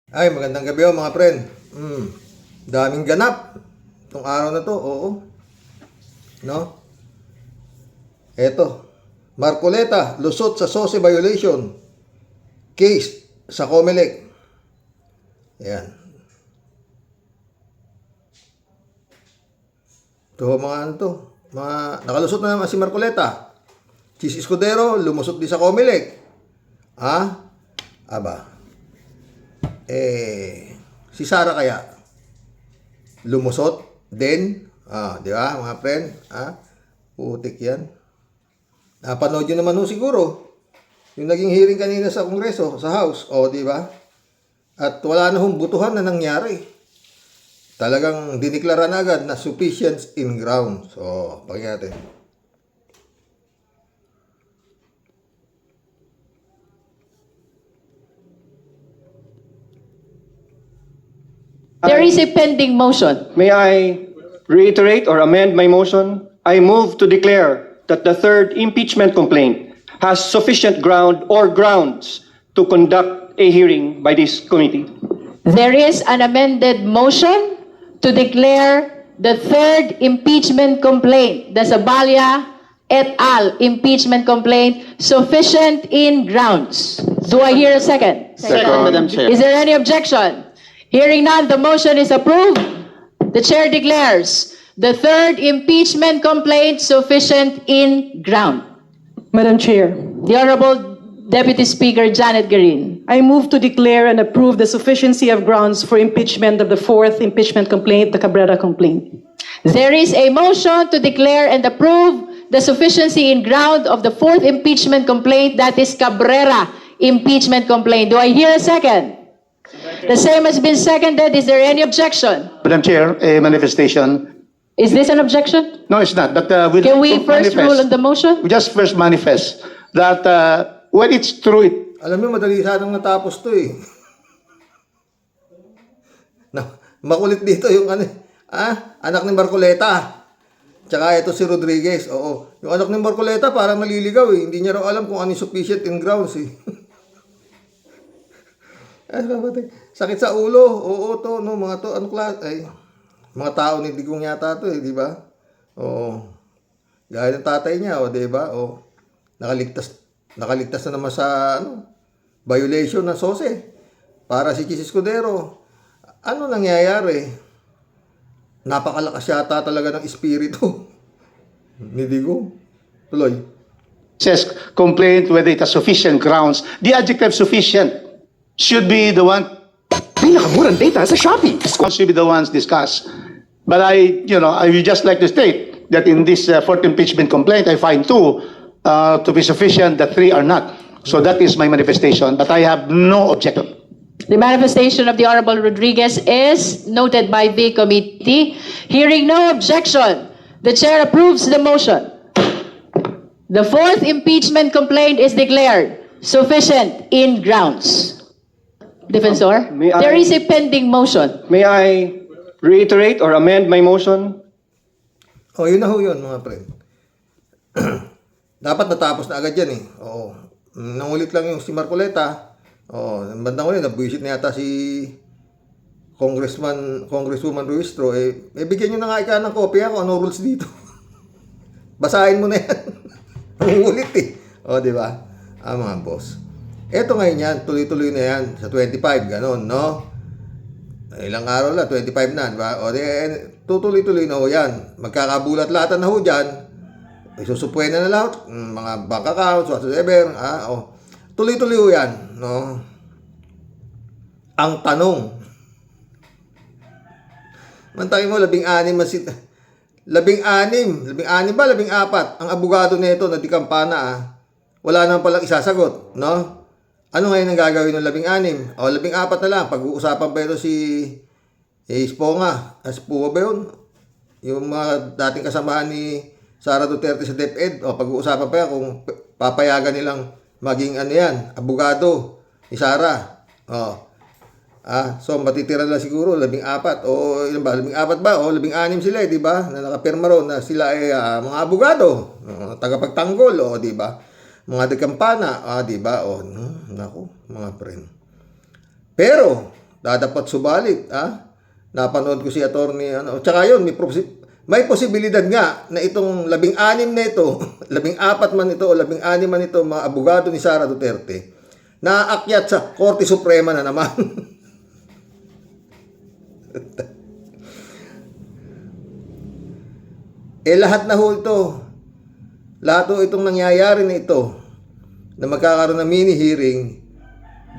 Ay, magandang gabi mga friend. Daming ganap itong araw na to, oo. No? Eto, Marcoleta, lusot sa SOSE violation. Case sa COMELEC. Ayan. Ito mga ano to. Nakalusot na naman si Marcoleta. Chis Escudero, lumusot din sa COMELEC. Aba. Si Sara kaya lumusot din, di ba mga friend? Putik yan. Napanood nyo naman siguro yung naging hearing kanina sa Kongreso, sa House, di ba? At wala na butuhan na nangyari. Talagang diniklara na agad na sufficient in ground. So, pakinggan natin. There is a pending motion. May I reiterate or amend my motion? I move to declare that the third impeachment complaint has sufficient ground or grounds to conduct a hearing by this committee. There is an amended motion to declare the third impeachment complaint, the Zabalia et al. Impeachment complaint, sufficient in grounds. Do I hear a second? Second, Madam Chair. Is there any objection? Hearing none, the motion is approved. The chair declares the third impeachment complaint sufficient in ground. Madam Chair, The Honorable Deputy Speaker Janet Garin. I move to declare and approve the sufficiency of grounds for impeachment of the fourth impeachment complaint, the Cabrera complaint. There is a motion to declare and approve the sufficiency in ground of the fourth impeachment complaint, that is Cabrera impeachment complaint. Do I hear a second? The same has been seconded. Is there any objection? Madam Chair, a manifestation. Is this an objection? No, it's not. But we'll Can we first manifest. rule on the motion? We just first manifest that when it's true, Alam mo, madali sanang natapos to eh. Makulit dito yung anak ni Marcoleta. Tsaka ito si Rodriguez. Oo. Yung anak ni Marcoleta parang maliligaw eh. Hindi niya raw alam kung ano yung sufficient in grounds eh. Sakit sa ulo. Oo to, no, mga to, mga tao ni Digong yata to eh, di ba? Oo. Gaya ng tatay niya, di ba? Nakaligtas na naman sa violation ng SOSE. Para si Chis Escudero. Ano nangyayari? Napakalakas yata talaga ng espiritu ni Digong. Tuloy. says complaint whether it has sufficient grounds. The adjective sufficient should be the one. Pinakamurang data sa Shopee. Should be the ones discussed. But I would just like to state that in this fourth impeachment complaint, I find two to be sufficient, that three are not. So that is my manifestation, but I have no objection. The manifestation of the Honorable Rodriguez is noted by the committee. Hearing no objection, the chair approves the motion. The fourth impeachment complaint is declared sufficient in grounds. Defensor, May I- there is a pending motion. May I reiterate or amend my motion? Yun na yun, mga friend. Dapat natapos na agad yan eh. Oo. Nangulit lang yung si Marcoleta. Bandang ulit, nabuisit na yata si Congresswoman Ruistro. Bigyan nyo na nga ika ng kopya kung ano rules dito. Basahin mo na yan. Nangulit eh. Di ba? Mga boss. Eto ngayon yan, tuloy-tuloy na yan sa 25, ganon, no? Ilang araw lang, 25 na, di ba? Tutuloy-tuloy na ho yan. Magkakabulat-latan na ho dyan. Isusupuin na lahat, mga bank accounts, whatsoever. Tuloy-tuloy ho yan, no? Ang tanong, mantangin mo, 16 ba, 14? Ang abogado nito na di kampana, wala naman palang isasagot, no? Ano ngayon ang gagawin ng 16? 14 na lang. Pag-uusapan pa ito si Esponga. Esponga ba yun? Yung mga dating kasamahan ni Sara Duterte sa DepEd. Pag-uusapan pa yan kung papayagan nilang maging abogado ni Sara. So matitira lang siguro 14. Ilan ba? 14 ba? 16 sila di ba? Na nakapirma ron na sila ay mga abogado. Tagapagtanggol, di ba? Mga dekampana, di ba? Naku, mga friend. Pero dadapat subalit, napanood ko si attorney, tsaka yun, may posibilidad nga na itong 16 na ito, 14 man ito o 16 man ito, mga abogado ni Sara Duterte, naakyat sa Korte Suprema na naman. Lahat na ho ito, lahat ho itong nangyayari na ito, na magkakaroon ng mini hearing,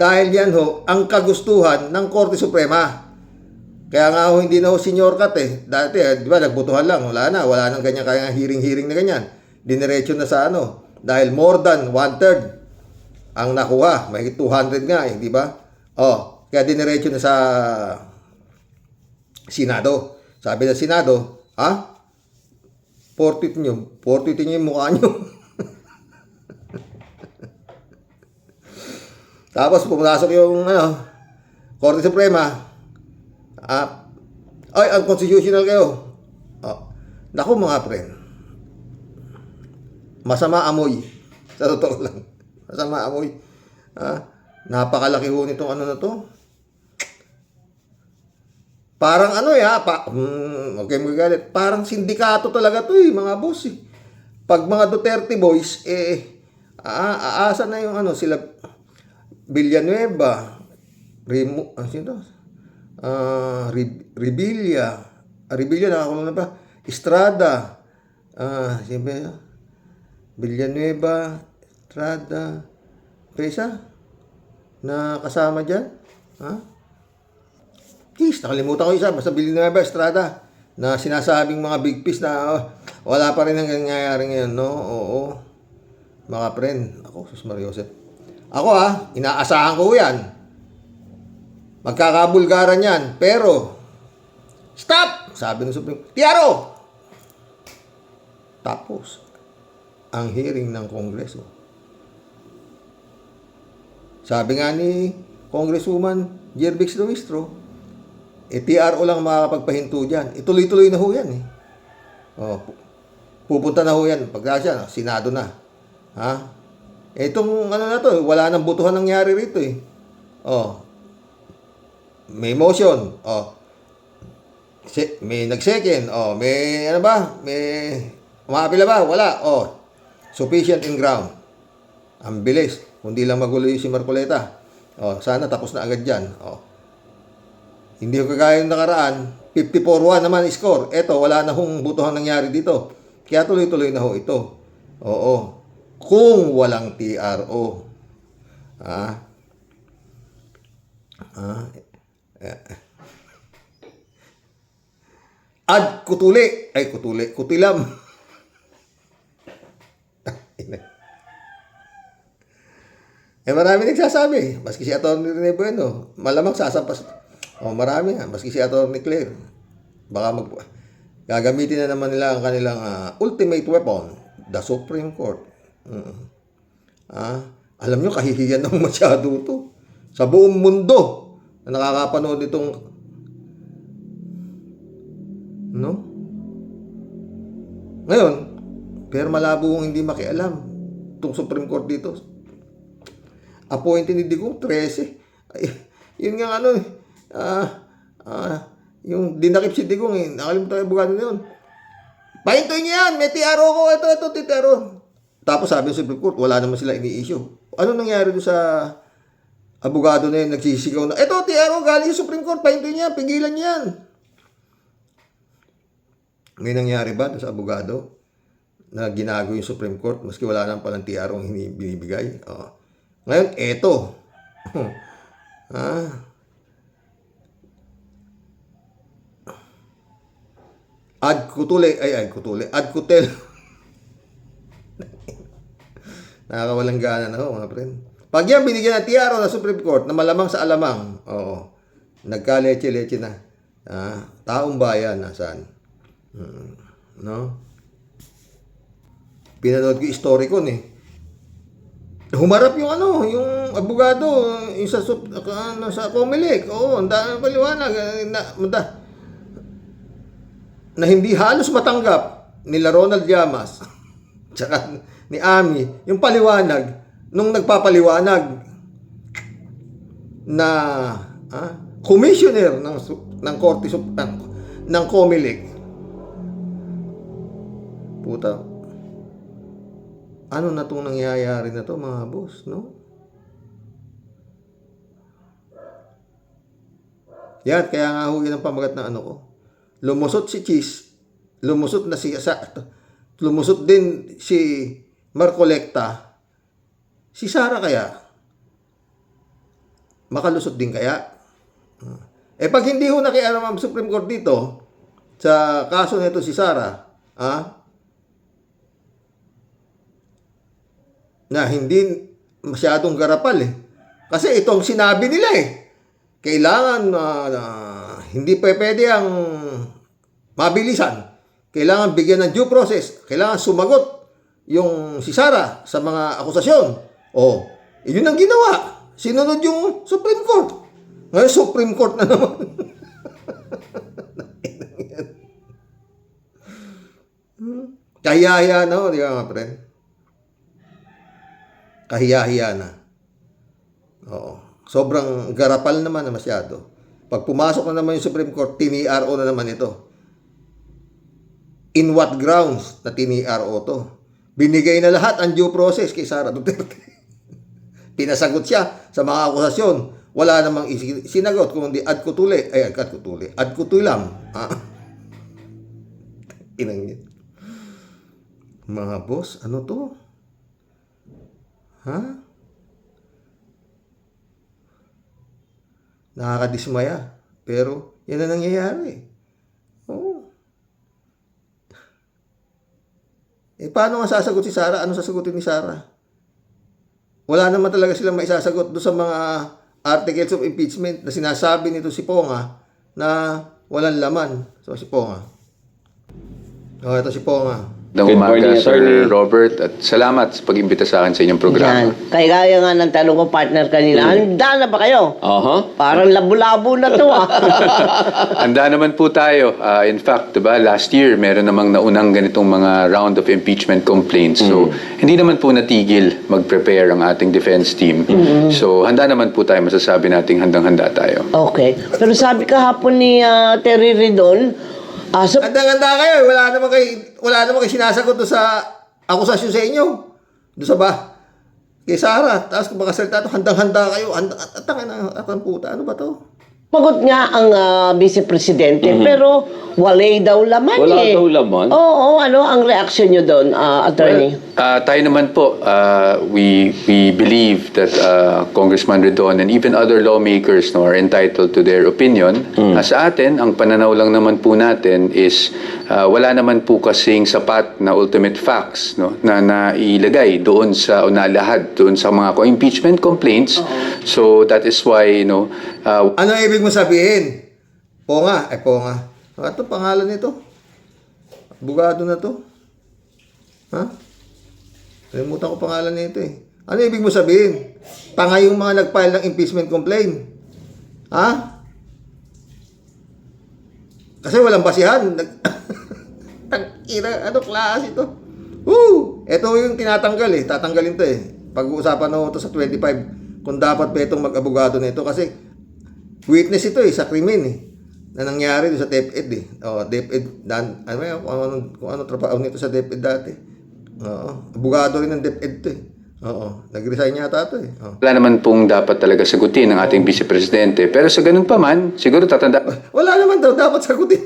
dahil yan ho, ang kagustuhan ng Korte Suprema. Kaya nga ho, hindi na ho senior cut Dati, di ba, nagbutuhan lang. Wala nang ganyan kaya hearing na ganyan. Diniretso na sa dahil more than 1/3 ang nakuha. May 200 nga di ba? Kaya diniretso na sa Senado. Sabi ng Senado, 40 nyo yung mukha nyo. Tapos pumasok yung Korte Suprema. Ang constitutional kayo. Naku mga friend. Masama amoy. Sa totoo lang. Masama amoy. Napakalaki ho nitong na to. Parang okay magalit. Parang sindikato talaga to mga boss Pag mga Duterte boys, aasa na yung sila Villanueva, Revilla nakakulong na ba? Estrada, Villanueva, Estrada, Pesa, na kasama dyan? Nakalimutan ko isa, basta Villanueva, Estrada, na sinasabing mga big fish na wala pa rin ang nangyayari ngayon, no? Oo. Mga friend, ako, Sus Mariosep. Ako inaasahan ko yan. Magkakabulgaran yan. Pero, stop! Sabi ng Supreme Court, Tiaro! Tapos, ang hearing ng Kongreso. Sabi nga ni Congresswoman Jervix Luistro, TRO lang makakapagpahinto dyan. Ituloy-tuloy na ho yan pupunta na ho yan. Pagkasya, Senado na. Itong na to, wala nang butuhan nangyari rito may motion, may nag-second, may may umapila ba? Wala, sufficient in ground. Ang bilis, kundi lang magulo yung si Marcoleta. Sana tapos na agad dyan. Hindi ko kagaya yung nakaraan, 54-1 naman score. Eto, wala na hong butuhan nangyari dito. Kaya tuloy-tuloy na ho ito. Kung walang TRO. Kutilam. Marami nagsasabi. Maski si Atty. Rene Bueno, malamang sasampas. Marami nga. Maski si Atty. Claire. Baka gagamitin na naman nila ang kanilang ultimate weapon, the Supreme Court. Alam nyo, kahihiyan ng masyado to. Sa buong mundo na nakakapanood itong ngayon, pero malabo kong hindi makialam itong Supreme Court dito. Appointed ni Digong 13. Yun nga yung dinakip si Digong nakalimutan yung abogado na yun. Pahintoy niya yan, may TRO ko, ito, TRO. Tapos sabi ng Supreme Court, wala naman sila ini-issue. Ano nangyari doon sa abogado na yun, nagsisigaw na, ito, TRO, galing sa Supreme Court, pahintoy niya, pigilan niya yan. May nangyari ba doon sa abogado na ginago yung Supreme Court, maski wala naman palang TRO ang binibigay? Ngayon, eto. Ad kutel. Nakakawalang gana na mga friend. Pag yan binigyan ng TRO na Supreme Court na malamang sa alamang, nagka-leche-leche na. Taong bayan, nasaan? Pinanood ko historiko humarap yung yung abogado yung sa Comelec. Ang dami paliwanag na hindi halos matanggap nila Ronald Llamas tsaka ni Ami yung paliwanag nung nagpapaliwanag na commissioner ng Korte ng COMELEC. Puta. Ano na itong nangyayari na to, mga boss, no? Yan, kaya nga ho yun ang pamagat na ano ko. Lumusot si Cheese, lumusot din si Marcolecta. Si Sara kaya? Makalusot din kaya? Pag hindi ho nakialam ang Supreme Court dito, sa kaso nito si Sara, na hindi masyadong garapal Kasi itong sinabi nila kailangan hindi pwede ang mabilisan. Kailangan bigyan ng due process. Kailangan sumagot yung si Sara sa mga akusasyon. Yun ang ginawa. Sinunod yung Supreme Court. Ngayon, Supreme Court na naman. Kahiya-hiya na, di ba mga pre? Kahiya-hiya na. Sobrang garapal naman na masyado. Pag pumasok na naman yung Supreme Court, tiniro na naman ito. In what grounds na tiniro to? Binigay na lahat ang due process kay Sara Duterte. Pinasagot siya sa mga akusasyon. Wala namang sinagot kung hindi ad kutulam. Inang yun. Mga boss, ano to? Nakakadismaya. Pero, yan na nangyayari. Paano nga sasagot si Sara? Ano sasagutin ni Sara? Wala naman talaga silang maisasagot doon sa mga articles of impeachment na sinasabi nito si Ponga na walang laman. So, si Ponga. Ito si Ponga. Good morning, Sir Robert, at salamat sa pag-imbita sa akin sa inyong programa. Yan. Kaya nga ng tanong ko, partner kanina, handa na ba kayo? Parang labo-labo na to Handa naman po tayo. In fact, diba, last year, meron namang naunang ganitong mga round of impeachment complaints. So, hindi naman po natigil mag-prepare ang ating defense team. So, handa naman po tayo. Masasabi nating handang-handa tayo. Okay. Pero sabi kahapon ni Terry Ridon, Handa kayo. Wala naman kayo sinasagot doon sa akusasyon sa inyo. Doon sa kay Sara. Tapos kung makasalita ito, handang-handa kayo. Atang puta. Ano ba to? Pagot nga ang vice-presidente, pero walay daw laman Wala daw laman? Oo, ano ang reaction nyo doon, attorney? Tayo naman po, we believe that Congressman Redon and even other lawmakers are entitled to their opinion. Sa atin, ang pananaw lang naman po natin is wala naman po kasing sapat na ultimate facts na nailagay doon sa unalahad, doon sa mga impeachment complaints. So that is why, Ano ibig mo sabihin? Ponga. Ito pangalan nito. Abogado na to. Kalimutan ko pangalan nito Ano ibig mo sabihin? Tanga yung mga nag-file ng impeachment complaint. Kasi walang basihan. Ano klase ito? Ito yung tinatanggal Tatanggalin to Pag-uusapan na ito sa 25 kung dapat pa itong mag-abogado nito kasi witness ito sa krimen na nangyari sa DepEd DepEd kung ano trabaho nito sa DepEd dati. Abogado rin ng DepEd to nag-resign yata to Wala naman pong dapat talaga sagutin ng ating vice-presidente. Pero sa ganun pa man, siguro tatanda. Wala naman daw dapat sagutin.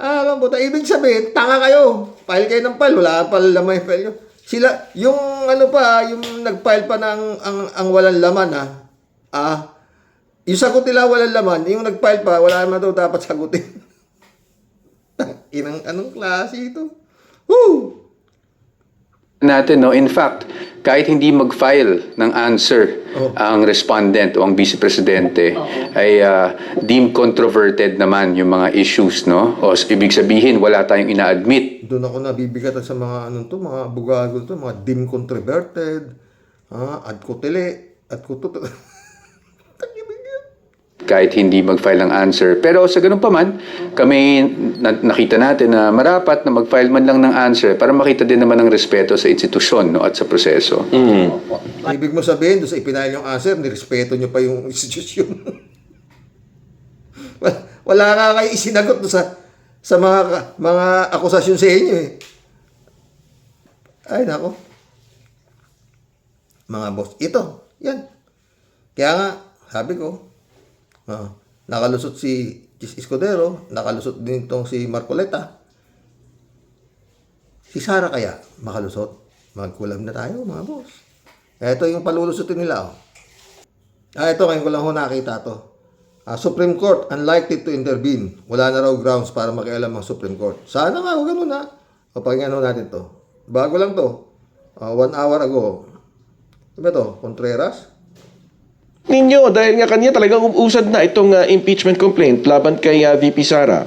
Alam mo, ibig sabihin, tanga kayo. File kayo ng file. Wala pala laman yung file nyo. Sila, yung yung nag-file pa ng ang walang laman yung sagot nila walang laman, yung nag-file pa, wala naman daw dapat sagutin. Anong klase ito? Natin, in fact, kahit hindi mag-file ng answer ang respondent o ang vice-presidente, ay deemed controverted naman yung mga issues, O ibig sabihin, wala tayong ina-admit. Doon ako nabibigatan sa mga mga abogado mga deemed controverted, ad kutele, kahit hindi mag-file ng answer. Pero sa ganun pa man, kami nakita natin na marapat na mag-file man lang ng answer para makita din naman ang respeto sa institusyon, no, at sa proseso. Ibig mo sabihin, doon sa ipinail yung answer, nirespeto nyo pa yung institusyon. Wala nga kayo isinagot doon sa mga akusasyon sa inyo eh. Ay, nako. Mga boss, ito, yan. Kaya nga, sabi ko, nakalusot si Chis Escudero, nakalusot din itong si Marcoleta. Si Sara kaya makalusot? Magkulam na tayo, mga boss. Ito yung palulusutin nila. Oh. Ito, ngayon ko lang ho nakita to. Supreme Court unlikely to intervene. Wala na raw grounds para makialam ang Supreme Court. Sana nga, huwag ganun ha. O, pakinggan ho natin to. Bago lang to. 1 hour ago. Ano ba to? Contreras? Ninyo, dahil nga kanya talagang usad na itong impeachment complaint laban kay VP Sara.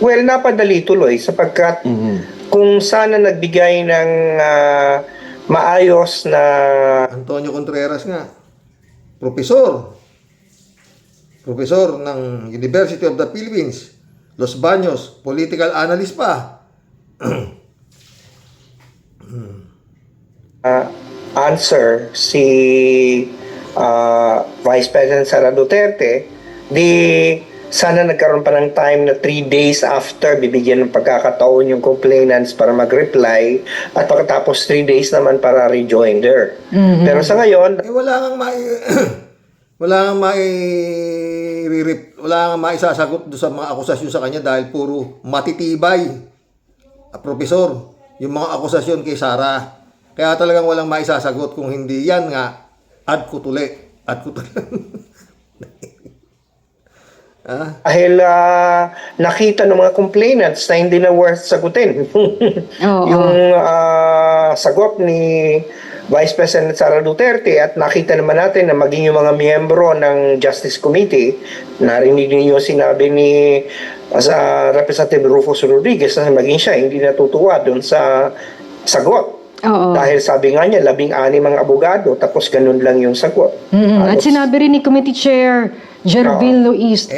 Well, napadali tuloy sapagkat kung sana nagbigay ng maayos na Antonio Contreras nga. Profesor ng University of the Philippines. Los Baños. Political analyst pa. answer si Vice President Sara Duterte, di sana nagkaroon pa ng time na 3 days after bibigyan ng pagkakataon yung complainants para mag-reply at pagkatapos 3 days naman para rejoinder. Pero sa ngayon, Wala kang maisasagot doon sa mga akusasyon sa kanya dahil puro matitibay. Profesor, yung mga akusasyon kay Sara. Kaya talagang walang maisasagot kung hindi yan nga ad kutuli. dahil nakita ng mga complainants na hindi na worth sagutin. Yung sagot ni Vice President Sara Duterte at nakita naman natin na maging yung mga miyembro ng Justice Committee, narinig niyo sinabi ni Representative Rufus Rodriguez na maging siya hindi natutuwa doon sa sagot. Dahil sabi nga niya, 16 ang abogado, tapos ganun lang yung sagot. At sinabi rin ni Committee Chair Jervin Luis.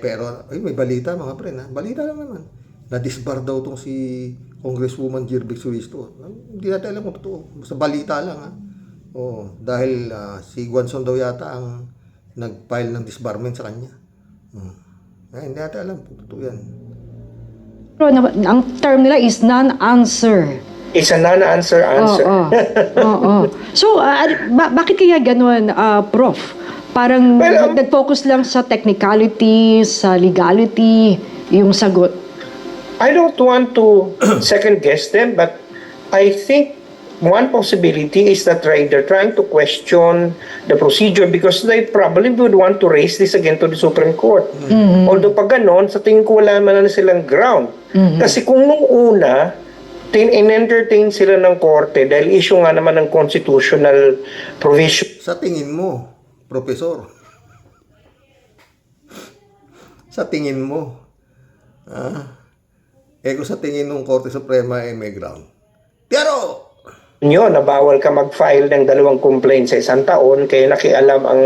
Pero may balita mga pre na. Balita lang naman. Na-disbar daw tong si Congresswoman Jirvic Suisto. Hindi natin alam kung totoo. Basta balita lang ha. Dahil si Guanzon daw yata ang nag-file ng disbarment sa kanya. Hindi natin alam kung totoo yan. Pero ang term nila is non-answer. It's a non-answer answer. So, bakit kaya ganun, Prof? Parang nag-focus lang sa technicality, sa legality, yung sagot. I don't want to second guess them, but I think one possibility is that they're trying to question the procedure because they probably would want to raise this again to the Supreme Court. Although pag ganon, sa tingin ko wala man na silang ground. Kasi kung nung una, in-entertain sila ng korte dahil issue nga naman ng constitutional provision. Sa tingin mo, Profesor? Sa tingin mo? Kung sa tingin ng Korte Suprema may ground. Pero Yun, na bawal ka mag-file ng 2 complaint sa 1 taon kaya nakialam ang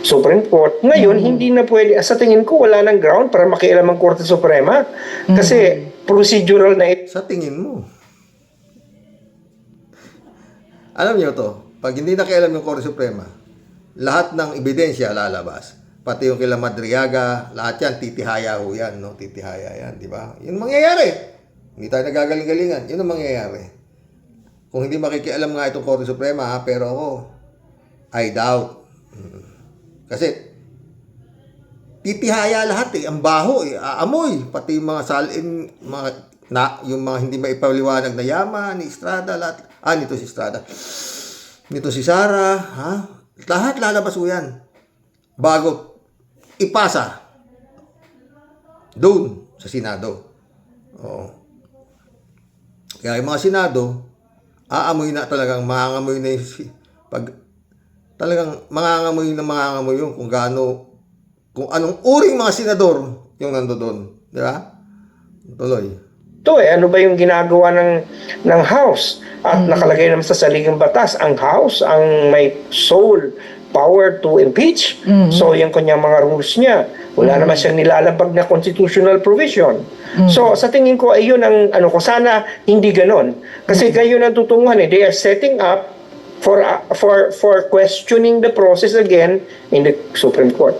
Supreme Court. Ngayon, hindi na pwede. Sa tingin ko, wala nang ground para makialam ang Korte Suprema. Kasi procedural na ito. sa tingin mo? Alam niyo to, pag hindi nakialam yung Korte Suprema, lahat ng ebidensya lalabas. Pati yung kila Madriaga, lahat yan, titihaya ho yan, no? Titihaya yan, di ba? Yun mangyayari. Hindi tayo nagagaling-galingan. Yun ang mangyayari. Kung hindi makikialam nga itong Korte Suprema, pero ako, I doubt. Kasi, titihaya lahat eh. Ang baho eh. Aamoy. Pati yung mga salin, yung mga hindi maipaliwanag na yaman, ni Estrada, lahat. Nito si Estrada. Nito si Sara, ha? Lahat lalabas ko yan. Bago ipasa doon sa Senado. Kaya yung mga Senado, aamoy na talagang mangangamoy na yung talagang mangangamoy yung kung gaano, kung anong uring mga senador yung nandoon. Di ba? Tuloy. Ito ano ba yung ginagawa ng House? At nakalagay naman sa saligang batas, ang House ang may sole power to impeach. So, yung kanyang mga rules niya, wala naman siyang nilalabag na constitutional provision. So, sa tingin ko, ayun ang ano ko, sana hindi ganon. Kasi kayo natutunguhan they are setting up for questioning the process again in the Supreme Court.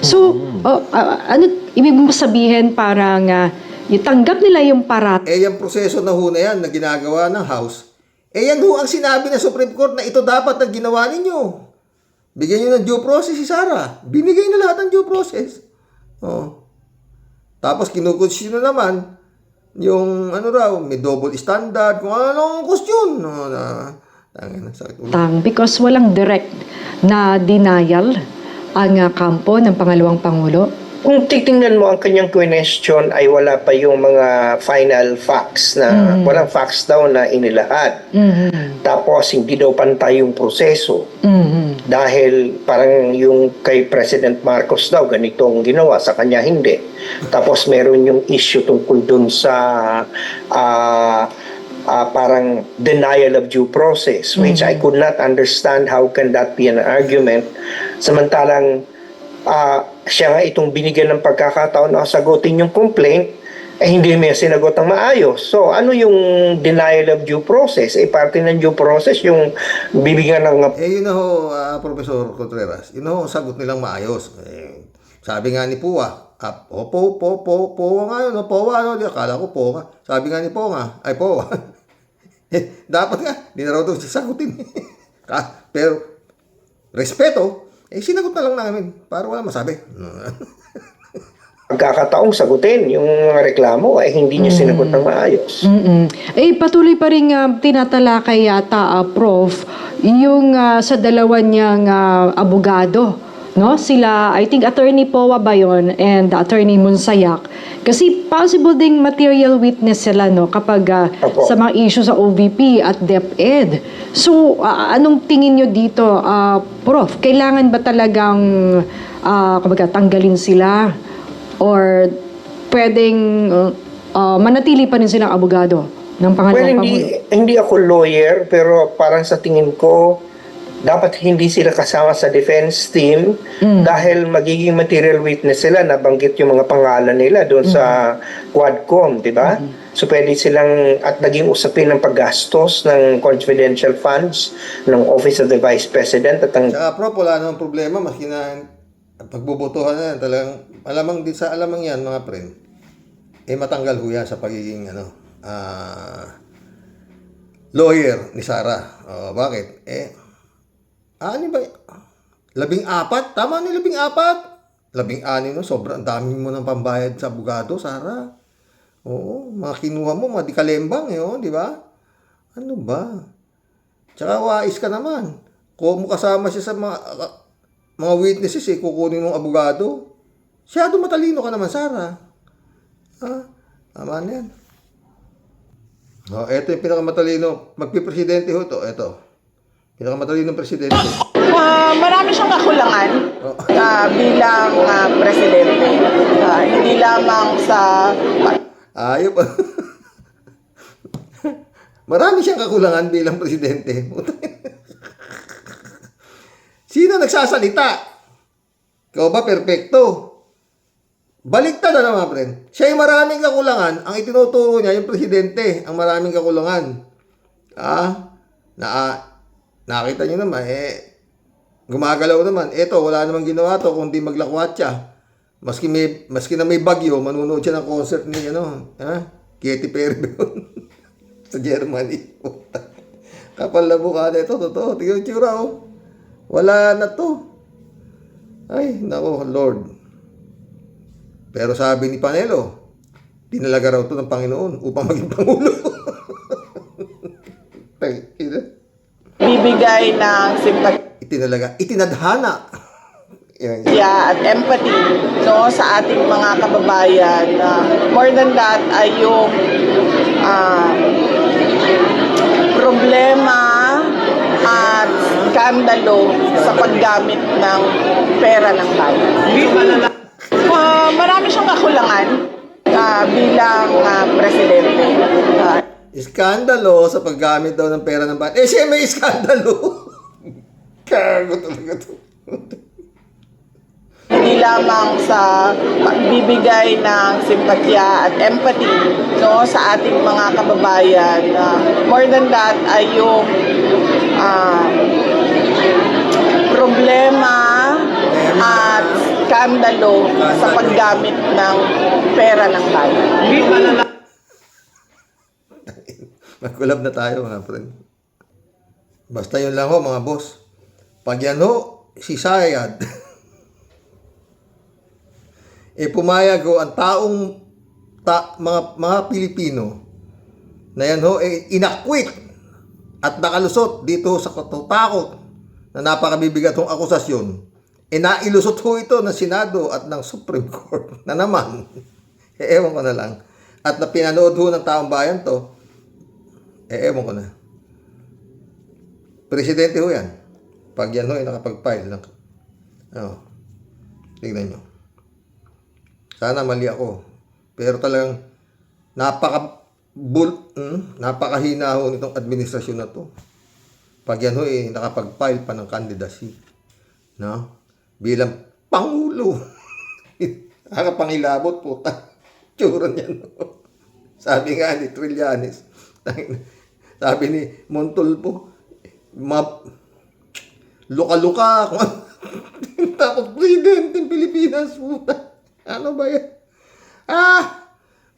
So, ano ibig mo sabihin parang itanggap nila yung parat? Yung proseso na ho na yan na ginagawa ng House, yan ho ang sinabi ng Supreme Court na ito dapat ang ginawa ninyo. Bigyan nyo ng due process si Sara. Binigay na lahat ng due process. Tapos kinukonsyon na naman yung ano raw, may double standard, kung anong question. Because walang direct na denial ang kampo ng pangalawang Pangulo. Kung titingnan mo ang kanyang question ay wala pa yung mga final facts na walang facts daw na inilahad. Tapos hindi daw pantay yung proseso. Dahil parang yung kay President Marcos daw ganitong ginawa, sa kanya hindi. Tapos meron yung issue tungkol dun sa parang denial of due process, which I could not understand how can that be an argument. Samantalang siya nga itong binigyan ng pagkakataon na sagutin yung complaint, hindi may sinagot ng maayos. So, ano yung denial of due process? Parte ng due process yung bibigyan ng... Yun na ho, Professor Contreras, yun na ho, sagot nilang maayos. Sabi nga ni Pua, Powa nga yun, Powa, ano, akala ko Powa. Sabi nga ni Powa, ay Powa. Dapat nga, di na raw doon sasagutin. Pero, respeto, sinagot na lang namin para wala masabi. Pagkakataong sagutin yung mga reklamo ay hindi niya sinagot ng maayos. Patuloy pa rin tinatalakay yata, Prof, yung sa dalawa niyang abogado. No? Sila, I think, Attorney Powa ba yun and Attorney Monsayak. Kasi possible ding material witness sila no, kapag sa mga issue sa OVP at DepEd. So, anong tingin nyo dito, Prof? Kailangan ba talagang tanggalin sila? Or pwedeng manatili pa rin silang abogado ng pangalawang Pangulo? Hindi ako lawyer, pero parang sa tingin ko, dapat hindi sila kasama sa defense team dahil magiging material witness sila, nabanggit yung mga pangalan nila doon sa Quadcom, di ba? So pwede silang, at naging usapin ng paggastos ng confidential funds ng Office of the Vice President. Saka Prof, wala namang problema, maski na pagbubutuhan na yan, talagang alamang din sa alamang yan, mga friend, matanggal ho yan sa pagiging lawyer ni Sara. Bakit? Ano ba? 14? Tama ni 14. 16, no? Sobrang dami mo ng pambayad sa abogado, Sara. Oo, mga kinuha mo, mga dikalembang, di ba? Ano ba? Tsaka wais ka naman. Kung mo kasama siya sa mga witnesses, kukunin ng abogado. Siyado matalino ka naman, Sara. Tama na yan. Ito yung pinakamatalino. Magpipresidente ho to. Ito. Pinakamatalino ng presidente. Marami siyang kakulangan bilang presidente. Hindi lamang sa... Ayop. Marami siyang kakulangan bilang presidente. Sino nagsasalita? Ikaw ba perfecto? Baliktad na naman, friend. Siya yung maraming kakulangan. Ang itinuturo niya, yung presidente, ang maraming kakulangan. Nakita nyo naman, gumagalaw naman. Eto, wala namang ginawa to kundi maglakwat siya. Maski na may bagyo, manunood siya ng concert ni, Katy Perry sa Germany. Kapal na mukha na ito, totoo. Tingnan yung tsura, wala na to. Ay, nako, Lord. Pero sabi ni Panelo, dinalaga raw to ng Panginoon upang maging Pangulo. Bibigay ng itinadhana. At empathy sa ating mga kababayan. More than that ay yung problema at skandalo sa paggamit ng pera ng bayan. Marami siyang kakulangan bilang presidente. Iskandalo sa paggamit daw ng pera ng bayan. Siya may iskandalo. Kago talaga to. Hindi lamang sa pagbibigay ng simpatya at empathy no, sa ating mga kababayan. More than that ay yung problema at skandalo sa paggamit ng pera ng bayan. Mag-collab na tayo mga friend. Basta yun lang ho mga boss. Pag yan ho, si Sayad, pumayag ho ang taong mga Pilipino na yan ho, inakwit at nakalusot dito sa takot na napakabibigat hong akusasyon. Nailusot ho ito ng Senado at ng Supreme Court na naman. Ewan ko na lang. At na pinanood ho ng taong bayan to, ewan ko na. Presidente ho yan. Pag yan ho, nakapag-file ng... tignan nyo. Sana mali ako. Pero talagang napakahina ho nitong administrasyon na to. Pag yan ho, nakapag-file pa ng candidacy. No? Bilang Pangulo. Nakapangilabot po. Tsura niyan. Sabi nga ni Trillanes. Sabi ni Montulfo, luka-luka. Tapos president ng Pilipinas. Puta. Ano ba yan?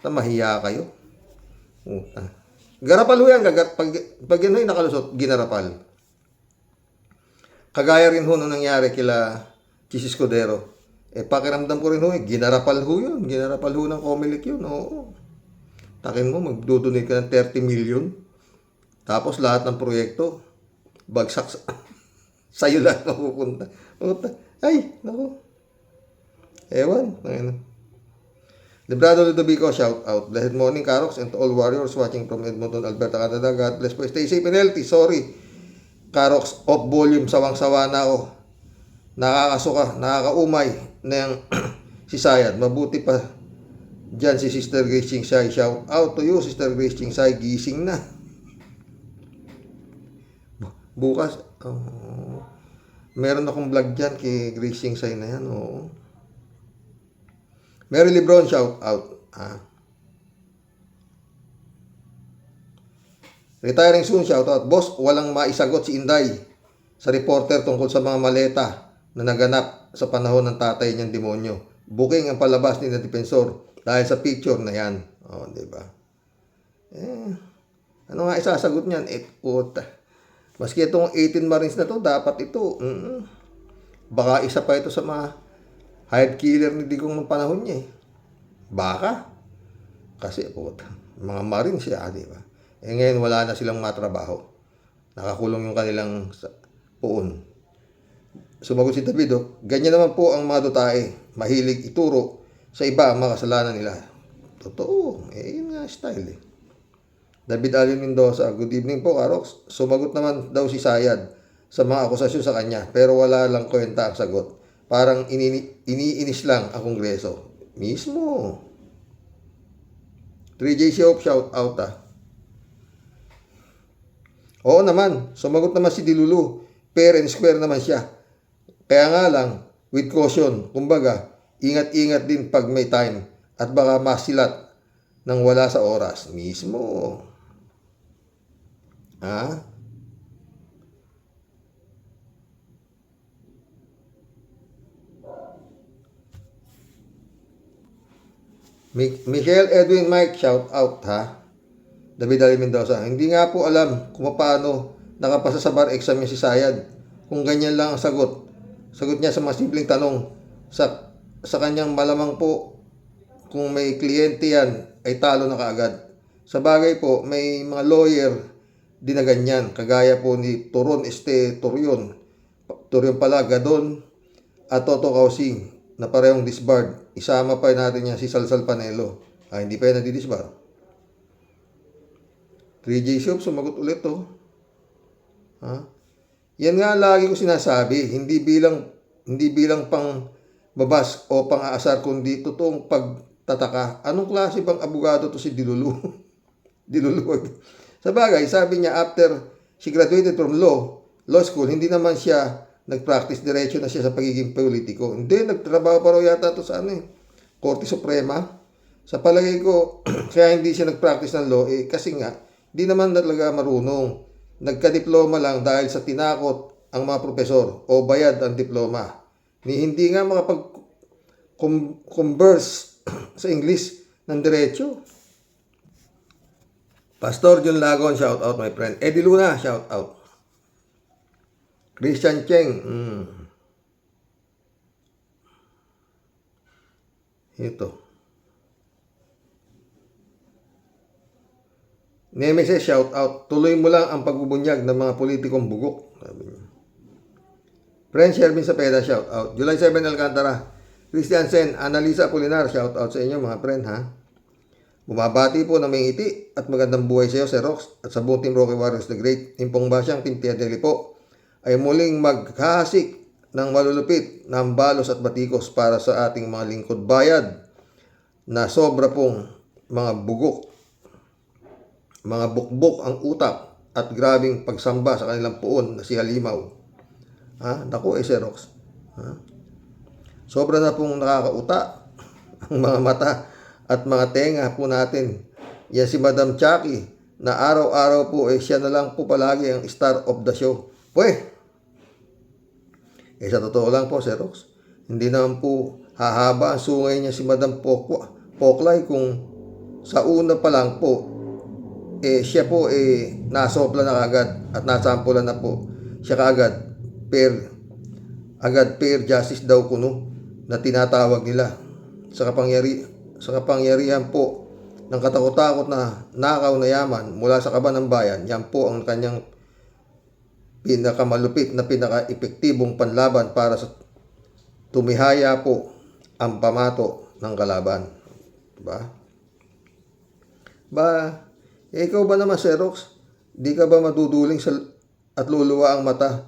Mahiya kayo. Puta. Garapal ho yan. Pag yan ho nakalusot, ginarapal. Kagaya rin ho nung nangyari kila Chis Escudero. Pakiramdam ko rin ho, ginarapal ho yun. Ginarapal ho ng Comelec yun. Oo. Takin mo, magdodonate ka ng 30 million. Tapos lahat ng proyekto, bagsak sa'yo lahat mapupunta. Ay, naku. Ewan. Librado Ludovico, shout out. Blessed morning, Karox, and to all warriors watching from Edmonton, Alberta, Canada. God bless po. Stay safe and healthy. Sorry, Karox, off volume, sawang-sawa na ako. Nakakasuka, nakakaumay ng si Sayad. Mabuti pa dyan si Sister Grace Chingsay. Shout out to you, Sister Grace Chingsay. Gising na. Bukas, meron akong vlog dyan kay Grace Chingsay na yan. Oo. Mary Lebron, shout out. Retiring soon, shout out. Boss, walang maisagot si Inday sa reporter tungkol sa mga maleta na naganap sa panahon ng tatay niyang demonyo. Booking ang palabas ni na Depensor dahil sa picture na yan. Diba? Ano nga isasagot niyan? Puta. Maski itong 18 Marines na to, dapat ito. Baka isa pa ito sa mga hired killer ni Digong ng panahon niya. Baka. Kasi, puta, mga Marines siya, diba? Ngayon wala na silang matrabaho. Nakakulong yung kanilang puon. Sumagot si David, ganyan naman po ang mga dutae. Mahilig ituro sa iba ang mga kasalanan nila. Totoo. Yun nga style eh. David Allen Mendoza, good evening po, Karox. Sumagot naman daw si Sayad sa mga akusasyon sa kanya, pero wala lang kwenta ang sagot. Parang iniinis lang ang Kongreso. Mismo. 3J Shop, shout out Oo naman, sumagot naman si Dilulu. Fair and square naman siya. Kaya nga lang, with caution, kumbaga, ingat-ingat din pag may time at baka masilat nang wala sa oras. Mismo. Michael Edwin Mike, shout out David Ali Mendoza. Hindi nga po alam kung paano nakapasa sa bar exam si Sayad. Kung ganyan lang ang sagot niya sa mga simpleng tanong. Sa kanyang malamang po, kung may kliyente yan, ay talo na kaagad. Sa bagay po, may mga lawyer din na ganyan. Kagaya po ni Turon Turion pala, Gadon at Toto Kausing na parehong disbarred. Isama pa natin yan si Salsal Panelo. Hindi pa yan nadidisbar. 3J Shop, sumagot ulit Yan nga lagi ko sinasabi, hindi bilang pang babas o pang aasar, kundi totoong pagtataka. Anong klase bang abogado to si Dilulu? Dilulu. Sa bagay, sabi niya after she graduated from law, law school, hindi naman siya nag-practice, diretso na siya sa pagiging politiko. Hindi, nagtrabaho pa raw yata ito sa Korte Suprema. Sa palagay ko, kaya hindi siya nag-practice ng law, kasi nga, hindi naman talaga marunong. Nagka-diploma lang dahil sa tinakot ang mga profesor o bayad ang diploma. Hindi nga makapag-converse sa English ng diretso. Pastor John Lagon, shout out my friend. Eddie Luna, shout out. Christian Cheng. Ito. Nemesis, shout out. Tuloy mo lang ang pagbubunyag ng mga politikong bugok. Sabi niya. Friend Shervin Sapeda, shout out. July 7 Alcantara. Christian Sen, Annalisa Apolinar, shout out sa inyo mga friend ha. Bumabati po ng may ngiti at magandang buhay sa iyo, Sir Rox, at sa buong Team Rocky Warriors the Great. Impong Basyang, Team Tia Deli po, ay muling maghahasik ng malulupit ng balos at batikos para sa ating mga lingkod bayad na sobra pong mga bugok, mga bukbok ang utak at grabing pagsamba sa kanilang puon na si Halimaw. Naku Sir Rox. Sobra na pong nakakauta ang mga mata at mga tenga po natin. Yan si Madam Chucky na araw-araw po siya na lang po palagi ang star of the show. Sa totoo lang po, Sir Rox, hindi naman po hahaba ang sungay niya si Madam Poklay kung sa una pa lang po, siya po nasopla na kagad at nasampulan na po siya kagad per justice daw kuno na tinatawag nila sa kapangyarihan po ng katakot-takot na nakaw na yaman mula sa kaban ng bayan. Yan po ang kanyang pinakamalupit na pinaka-epektibong panlaban para sa tumihaya po ang pamato ng kalaban. Ikaw ba naman, Sir Rox? Di ka ba maduduling at luluwa ang mata?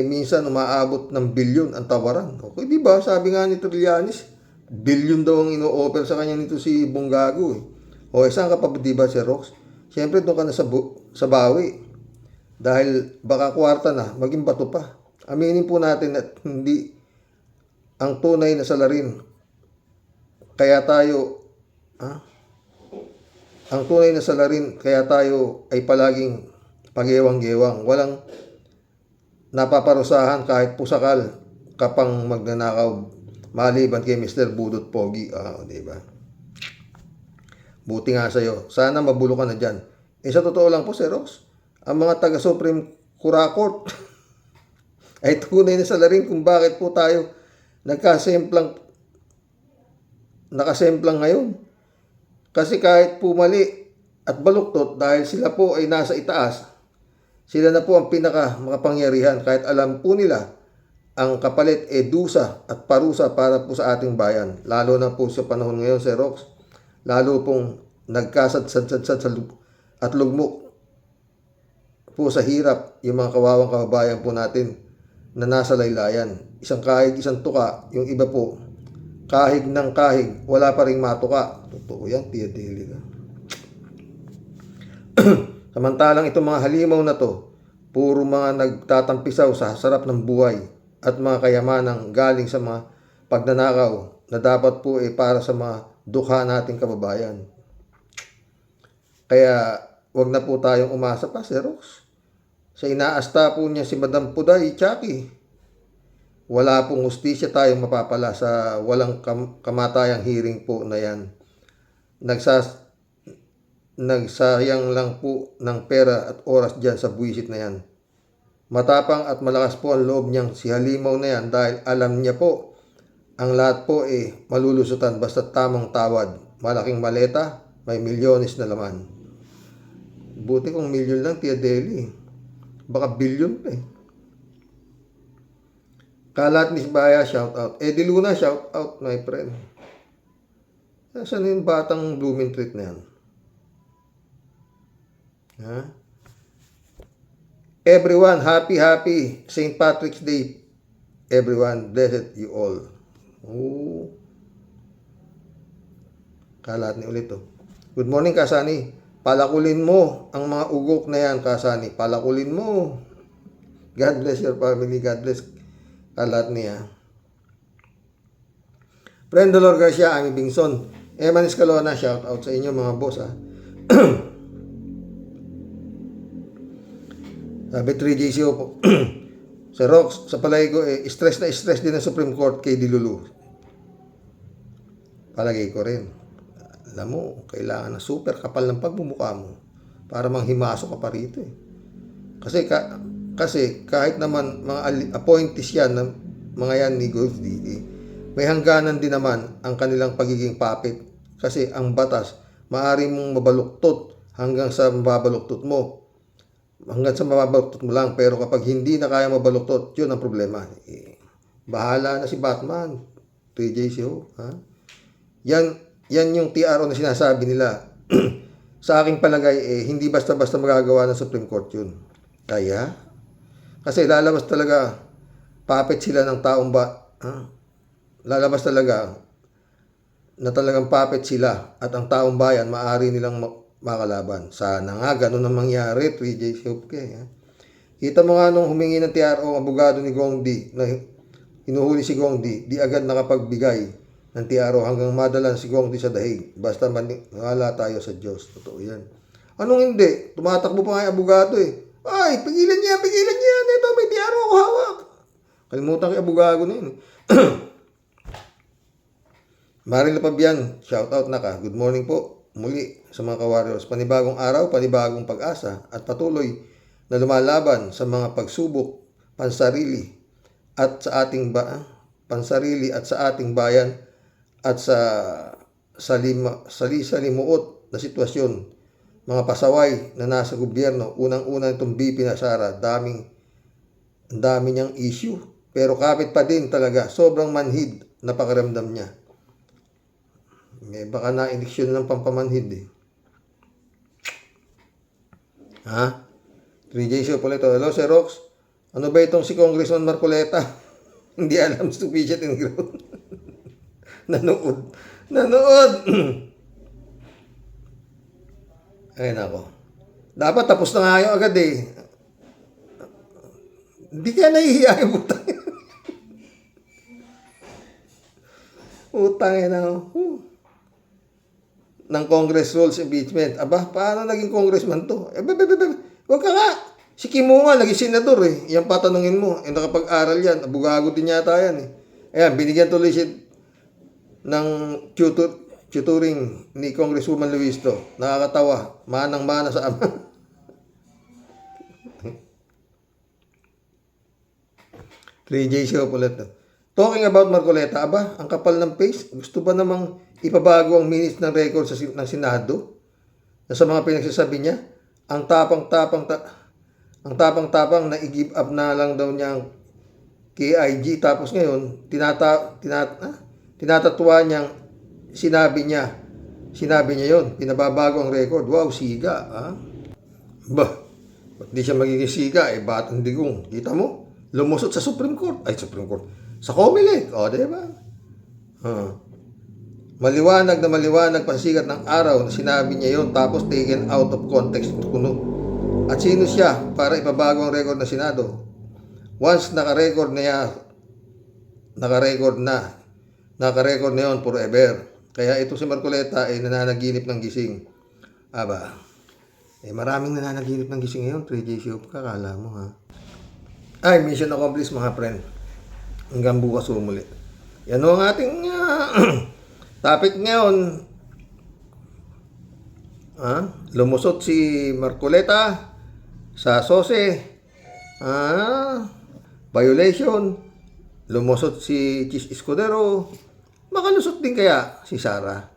Minsan umaabot ng bilyon ang tawaran. Okay, di ba? Sabi nga ni Trillanes, bilyon daw ang ino-offer sa kanya nito si Bonggago. Saan ka pa di ba, Sir Rox? Siyempre doon ka na sa bawi. Dahil baka kwarta na, maging bato pa. Aminin po natin at hindi ang tunay na salarin. Kaya tayo, ang tunay na salarin, kaya tayo ay palaging pagewang-gewang. Walang napaparusahan kahit pusakal kapang magnanakaw maliban kay Mr. Budot Pogi. Diba? Buti nga sa'yo. Sana mabulo ka na dyan. Sa totoo lang po, Sir Rox, ang mga taga-Supreme Court ay tunay na salarin kung bakit po tayo nakasemplang ngayon. Kasi kahit po mali at baluktot dahil sila po ay nasa itaas, sila na po ang pinaka-makapangyarihan kahit alam po nila ang kapalit dusa at parusa para po sa ating bayan. Lalo na po sa panahon ngayon, Sir Rox, lalo pong nagkasad-sad-sad at lugmok po sa hirap yung mga kawawang kababayan po natin na nasa laylayan. Isang kahig, isang tuka, yung iba po, kahig ng kahig, wala pa ring matuka. Totoo yan, Tia Deli ka. Samantalang itong mga halimaw na to, puro mga nagtatampisaw sa sarap ng buhay at mga kayamanang galing sa mga pagnanakaw na dapat po para sa mga dukha nating kababayan. Kaya wag na po tayong umasa pa, Sir Rox. Sa inaasta po niya si Madam Puday, Chucky, wala pong hustisya tayong mapapala sa walang kamatayang hearing po na yan. Nagsayang lang po ng pera at oras dyan sa buwisit na yan. Matapang at malakas po ang loob niyang si Halimaw na yan dahil alam niya po ang lahat po malulusutan basta tamang tawad. Malaking maleta, may milyones na laman. Buti kung milyon lang, Tia Deli. Baka bilyon pa Kalat ni Baya, shout out. Eddie Luna, shout out, my friend. Saan yung batang blooming treat na yan? Everyone, happy St. Patrick's Day. Everyone, blessed you all. Kalat ni ulit to. Good morning, Kasani. palakulin mo ang mga ugok na yan, Kasani. Palakulin mo. God bless your family. God bless kalat niya. Friend Dolor Garcia, Ami Bingson, Eman Escalona, shout out sa inyo mga boss ha. Sabi 3JCO po. Sa Rox, sa palagi ko, stress na stress din ang Supreme Court kay Dilulu. Palagay ko rin. Alam mo, kailangan na super kapal ng pagmumukha mo para manghimasok ka pa rito eh. Kasi kahit naman mga appointees yan, mga yan ni Goldie, may hangganan din naman ang kanilang pagiging puppet. Kasi ang batas, maaari mong mabaluktot hanggang sa mababaluktot mo. Hanggang sa mababaluktot mo lang. Pero kapag hindi na kaya mabaluktot, yun ang problema. Bahala na si Batman. 3JCO. Ha? Yan yung TRO na sinasabi nila. Sa aking palagay, hindi basta-basta magagawa ng Supreme Court yun. Kaya? Kasi lalabas talaga, puppet sila ng taong lalabas talaga na talagang puppet sila at ang taong bayan maaari nilang makalaban. Sana nga ganun ang mangyari, 3J Shopke. Kita mo nga nung humingi ng TRO ang abogado ni Gongdi na hinuhuli si Gongdi, di agad nakapagbigay ng TRO hanggang madalan si Gongdi sa dahig. Basta maniwala tayo sa Diyos. Totoo yan. Anong hindi? Tumatakbo pa nga yung abogado eh. Ay, pigilan niya. Ito, may TRO ako hawak. Kalimutan ko yung abogado na yun. Maril Pabian, shout out na ka. Good morning po. Muli sa mga ka-warriors. Panibagong araw, panibagong pag-asa at patuloy na lumalaban sa mga pagsubok, pansarili at sa ating bayan at sa salimuot na sitwasyon. Mga pasaway na nasa gobyerno, unang-una itong BP na Sara, ang dami niyang issue. Pero kapit pa din talaga, sobrang manhid na pakiramdam niya. Baka na-eleksyon ng pampamanhid eh. Ha? 3J Show Polito. Hello, Sir Rox. Ano ba itong si Congressman Marcoleta? Hindi alam, stupid and ground. Nanood. Ayun ako. Dapat tapos na nga yung agad eh. Hindi kaya nahihiya yung utang. Utang yun ako. Ng Congress rules impeachment. Aba, paano naging congressman to? Huwag ka nga. Si Kimo nga, naging senador eh. Yan patanungin mo. Nakapag-aral yan. Abugago din yata yan eh. Ayan, binigyan tuloy siya ng tutoring ni Congresswoman Luisto. Nakakatawa. Manang-mana sa ama. J Show ulit. Talking about Marcoleta, aba, ang kapal ng face. Gusto ba namang ipabago ang minutes ng record ng Senado? Na sa mga pinagsasabi niya, ang tapang-tapang na i-give up na lang daw niya ang KIG. Tapos ngayon, tinatatuwa niyang sinabi niya yon, pinababago ang record. Wow, siga. Ha? Bah, ba't di siya magiging siga? Batang digong. Kita mo? Lumusot sa Supreme Court. Sa COMELEC. O, diba? Maliwanag pasikat ng araw na sinabi niya yon, tapos taken out of context kuno. At sino siya para ipabago ang record ng Senado? Once naka-record na yon forever. Kaya ito si Marcoleta ay nananaginip ng gising. Aba, maraming nananaginip ng gising ngayon. 3J Show, kakala mo ha. Ay, mission accomplished mga friend. Hanggang bukas umuli. Yan ang ating topic ngayon. Lumusot si Marcoleta sa SOSE. Violation. Lumusot si Chis Escudero. Makalusot din kaya si Sara.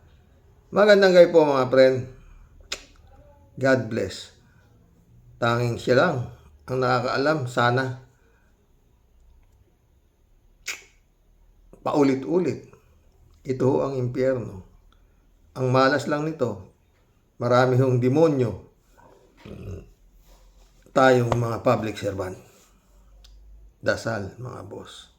Magandang gabi po mga friend. God bless. Tanging siya lang ang nakakaalam. Sana paulit-ulit. Ito ang impyerno. Ang malas lang nito, marami hong demonyo. Tayong mga public servant. Dasal mga boss.